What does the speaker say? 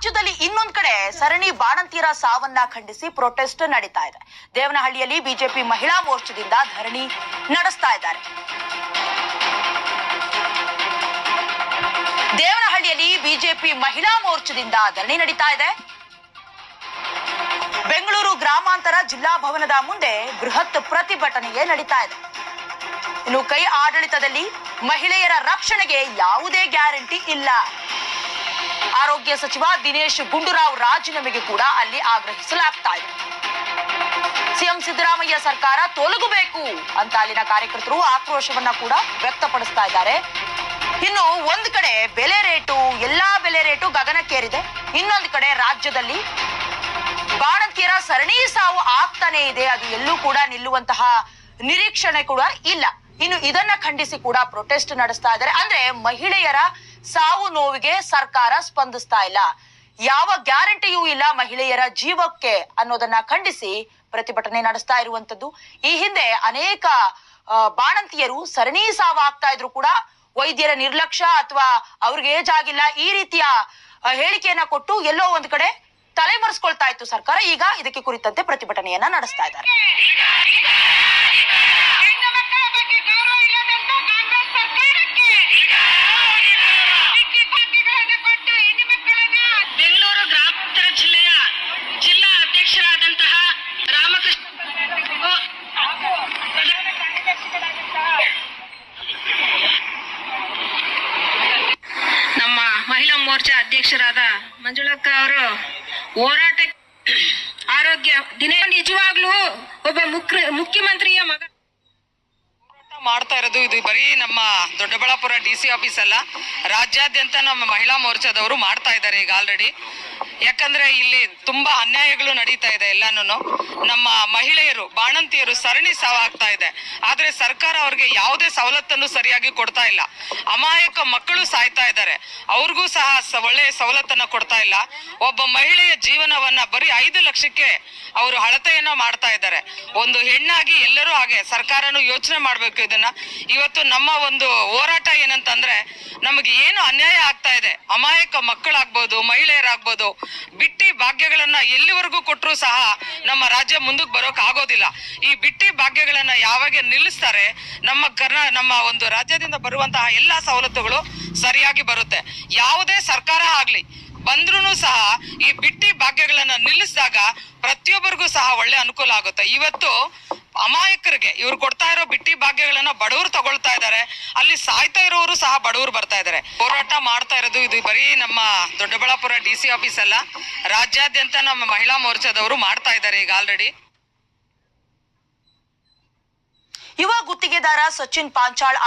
ರಾಜ್ಯದಲ್ಲಿ ಇನ್ನೊಂದು ಕಡೆ ಸರಣಿ ಬಾಣಂತಿಯರ ಸಾವನ್ನ ಖಂಡಿಸಿ ಪ್ರೊಟೆಸ್ಟ್ ನಡೀತಾ ಇದೆ. ದೇವನಹಳ್ಳಿಯಲ್ಲಿ ಬಿಜೆಪಿ ಮಹಿಳಾ ಮೋರ್ಚಾದಿಂದ ಧರಣಿ ನಡೆಸ್ತಾ ಇದ್ದಾರೆ. ದೇವನಹಳ್ಳಿಯಲ್ಲಿ ಬಿಜೆಪಿ ಮಹಿಳಾ ಮೋರ್ಚಾದಿಂದ ಧರಣಿ ನಡೀತಾ ಇದೆ. ಬೆಂಗಳೂರು ಗ್ರಾಮಾಂತರ ಜಿಲ್ಲಾ ಭವನದ ಮುಂದೆ ಬೃಹತ್ ಪ್ರತಿಭಟನೆಯೇ ನಡೀತಾ ಇದೆ. ಇನ್ನು ಕೈ ಆಡಳಿತದಲ್ಲಿ ಮಹಿಳೆಯರ ರಕ್ಷಣೆಗೆ ಯಾವುದೇ ಗ್ಯಾರಂಟಿ ಇಲ್ಲ. ಆರೋಗ್ಯ ಸಚಿವ ದಿನೇಶ್ ಗುಂಡೂರಾವ್ ರಾಜೀನಾಮೆಗೆ ಕೂಡ ಅಲ್ಲಿ ಆಗ್ರಹಿಸಲಾಗ್ತಾ ಇದೆ. ಸಿಎಂ ಸಿದ್ದರಾಮಯ್ಯ ಸರ್ಕಾರ ತೊಲಗಬೇಕು ಅಂತ ಅಲ್ಲಿನ ಕಾರ್ಯಕರ್ತರು ಆಕ್ರೋಶವನ್ನ ಕೂಡ ವ್ಯಕ್ತಪಡಿಸ್ತಾ ಇದ್ದಾರೆ. ಇನ್ನು ಒಂದು ಕಡೆ ಎಲ್ಲಾ ಬೆಲೆ ರೇಟು ಗಗನಕ್ಕೇರಿದೆ. ಇನ್ನೊಂದು ಕಡೆ ರಾಜ್ಯದಲ್ಲಿ ಬಾಣಂತಿಯರ ಸರಣಿ ಸಾವು ಆಗ್ತಾನೆ ಇದೆ. ಅದು ಎಲ್ಲೂ ಕೂಡ ನಿಲ್ಲುವಂತಹ ನಿರೀಕ್ಷಣೆ ಕೂಡ ಇಲ್ಲ. ಇನ್ನು ಇದನ್ನ ಖಂಡಿಸಿ ಕೂಡ ಪ್ರೊಟೆಸ್ಟ್ ನಡೆಸ್ತಾ ಇದ್ದಾರೆ. ಅಂದ್ರೆ ಮಹಿಳೆಯರ ಸಾವು ನೋವಿಗೆ ಸರ್ಕಾರ ಸ್ಪಂದಿಸ್ತಾ ಇಲ್ಲ, ಯಾವ ಗ್ಯಾರಂಟಿಯೂ ಇಲ್ಲ ಮಹಿಳೆಯರ ಜೀವಕ್ಕೆ ಅನ್ನೋದನ್ನ ಖಂಡಿಸಿ ಪ್ರತಿಭಟನೆ ನಡೆಸ್ತಾ ಇರುವಂತದ್ದು. ಈ ಹಿಂದೆ ಅನೇಕ ಬಾಣಂತಿಯರು ಸರಣಿ ಸಾವು ಆಗ್ತಾ ಇದ್ರು ಕೂಡ ವೈದ್ಯರ ನಿರ್ಲಕ್ಷ್ಯ ಅಥವಾ ಅವ್ರಿಗೆ ಏಜ್ ಆಗಿಲ್ಲ ಈ ರೀತಿಯ ಹೇಳಿಕೆಯನ್ನ ಕೊಟ್ಟು ಎಲ್ಲೋ ಒಂದ್ ಕಡೆ ತಲೆಮರೆಸ್ಕೊಳ್ತಾ ಇತ್ತು ಸರ್ಕಾರ. ಈಗ ಇದಕ್ಕೆ ಕುರಿತಂತೆ ಪ್ರತಿಭಟನೆಯನ್ನ ನಡೆಸ್ತಾ ಇದ್ದಾರೆ. ಬೆಂಗಳೂರು ಗ್ರಾಮಾಂತರ ಜಿಲ್ಲೆಯ ಜಿಲ್ಲಾ ಅಧ್ಯಕ್ಷರಾದಂತಹ ರಾಮಕೃಷ್ಣ ನಮ್ಮ ಮಹಿಳಾ ಮೋರ್ಚಾ ಅಧ್ಯಕ್ಷರಾದ ಮಂಜುಳಕ್ಕ ಅವರು ಹೋರಾಟ ಆರೋಗ್ಯ ನಿಜವಾಗ್ಲೂ ಒಬ್ಬ ಮುಖ್ಯಮಂತ್ರಿಯ ಮಗ ಮಾಡ್ತಾ ಇರೋದು. ಇದು ಬರೀ ನಮ್ಮ ದೊಡ್ಡಬಳ್ಳಾಪುರ ಡಿಸಿ ಆಫೀಸ್ ಅಲ್ಲ, ರಾಜ್ಯಾದ್ಯಂತ ನಮ್ಮ ಮಹಿಳಾ ಮೋರ್ಚಾದವರು ಮಾಡ್ತಾ ಇದ್ದಾರೆ ಈಗ ಆಲ್ರೆಡಿ. ಯಾಕಂದ್ರೆ ಇಲ್ಲಿ ತುಂಬಾ ಅನ್ಯಾಯಗಳು ನಡೀತಾ ಇದೆ. ಎಲ್ಲಾನು ನಮ್ಮ ಮಹಿಳೆಯರು ಬಾಣಂತಿಯರು ಸರಣಿ ಸಾವಾಗ್ತಾ ಇದೆ. ಆದ್ರೆ ಸರ್ಕಾರ ಅವ್ರಿಗೆ ಯಾವುದೇ ಸವಲತ್ತನ್ನು ಸರಿಯಾಗಿ ಕೊಡ್ತಾ ಇಲ್ಲ. ಅಮಾಯಕ ಮಕ್ಕಳು ಸಾಯ್ತಾ ಇದ್ದಾರೆ, ಅವ್ರಿಗೂ ಸಹ ಒಳ್ಳೆಯ ಸವಲತ್ತನ್ನ ಕೊಡ್ತಾ ಇಲ್ಲ. ಒಬ್ಬ ಮಹಿಳೆಯ ಜೀವನವನ್ನ ಬರೀ 5 ಲಕ್ಷಕ್ಕೆ ಅವರು ಅಳತೆಯನ್ನ ಮಾಡ್ತಾ ಇದ್ದಾರೆ. ಒಂದು ಹೆಣ್ಣಾಗಿ ಎಲ್ಲರೂ ಹಾಗೆ ಸರ್ಕಾರನು ಯೋಚನೆ ಮಾಡ್ಬೇಕು ಇದನ್ನ. ಇವತ್ತು ನಮ್ಮ ಒಂದು ಹೋರಾಟ ಏನಂತಂದ್ರೆ, ನಮಗೆ ಏನು ಅನ್ಯಾಯ ಆಗ್ತಾ ಇದೆ, ಅಮಾಯಕ ಮಕ್ಕಳಾಗ್ಬೋದು, ಮಹಿಳೆಯರಾಗ್ಬೋದು, ಬಿಟ್ಟಿ ಭಾಗ್ಯಗಳನ್ನ ಎಲ್ಲಿವರೆಗೂ ಕೊಟ್ಟರು ಸಹ ನಮ್ಮ ರಾಜ್ಯ ಮುಂದಕ್ಕೆ ಬರೋಕ್ ಆಗೋದಿಲ್ಲ. ಈ ಬಿಟ್ಟಿ ಭಾಗ್ಯಗಳನ್ನ ಯಾವಾಗ ನಿಲ್ಲಿಸ್ತಾರೆ, ನಮ್ಮ ಒಂದು ರಾಜ್ಯದಿಂದ ಬರುವಂತಹ ಎಲ್ಲಾ ಸವಲತ್ತುಗಳು ಸರಿಯಾಗಿ ಬರುತ್ತೆ. ಯಾವುದೇ ಸರ್ಕಾರ ಆಗ್ಲಿ ಬಂದ್ರೂ ಸಹ ಈ ಬಿಟ್ಟಿ ಭಾಗ್ಯಗಳನ್ನ ನಿಲ್ಲಿಸಿದಾಗ ಪ್ರತಿಯೊಬ್ಬರಿಗೂ ಸಹ ಒಳ್ಳೆ ಅನುಕೂಲ ಆಗುತ್ತೆ. ಇವತ್ತು ಅಮಾಯಕರಿಗೆ ಇವ್ರು ಕೊಡ್ತಾ ಇರೋ ಬಿಟ್ಟಿ ಭಾಗ್ಯಗಳನ್ನ ಬಡವರು ತಗೊಳ್ತಾ ಇದ್ದಾರೆ, ಅಲ್ಲಿ ಸಾಯ್ತಾ ಇರೋರು ಸಹ ಬಡವರು ಬರ್ತಾ ಇದ್ದಾರೆ. ಹೋರಾಟ ಮಾಡ್ತಾ ಇರೋದು ಇದು ಬರೀ ನಮ್ಮ ದೊಡ್ಡಬಳ್ಳಾಪುರ ಡಿಸಿ ಆಫೀಸ್ ಅಲ್ಲ, ರಾಜ್ಯಾದ್ಯಂತ ನಮ್ಮ ಮಹಿಳಾ ಮೋರ್ಚಾದವರು ಮಾಡ್ತಾ ಇದ್ದಾರೆ ಈಗ ಆಲ್ರೆಡಿ. ಯುವ ಗುತ್ತಿಗೆದಾರ ಸಚಿನ್ ಪಾಂಚಾಳ್